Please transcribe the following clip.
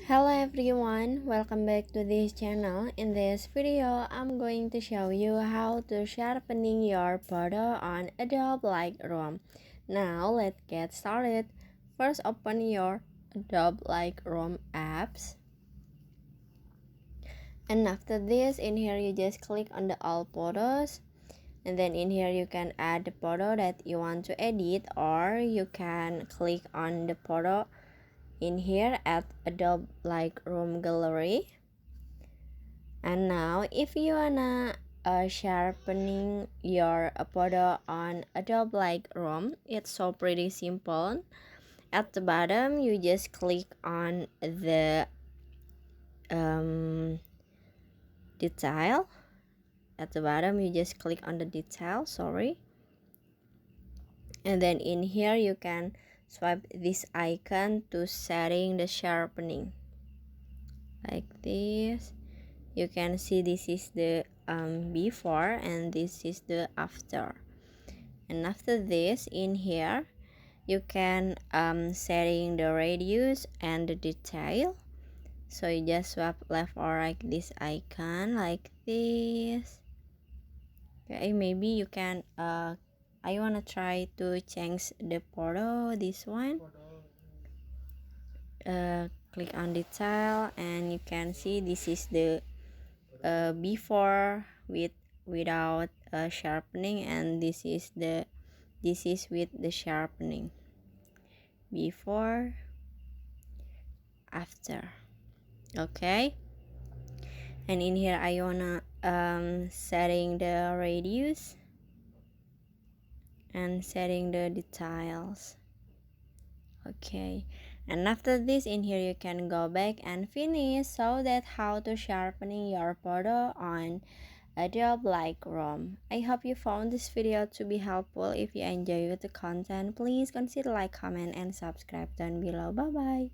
Hello everyone, welcome back to this channel. In this video, I'm going to show you how to sharpening your photo on Adobe Lightroom. Now let's get started. First, open your Adobe Lightroom apps. And after this, in here you just click on the all photos. And then in here you can add the photo that you want to edit, or you can click on the photo in here at Adobe Lightroom gallery. And now if you wanna sharpening your photo on Adobe Lightroom, it's so pretty simple. At the bottom you just click on the detail. At the bottom you just click on the detail, and then in here you can swipe this icon to setting the sharpening like this. You can see this is the before and this is the after. And after this, in here you can setting the radius and the detail. So you just swap left or right this icon like this. Okay, maybe you can I wanna try to change the photo, this one. Click on detail and you can see this is the before without sharpening, and this is with the sharpening. Before, after. Okay, and in here I wanna setting the radius and setting the details. Okay, and after this, in here you can go back and finish. So that how to sharpening your photo on Adobe Lightroom. I hope you found this video to be helpful. If you enjoyed the content, please consider like, comment, and subscribe down below. Bye bye.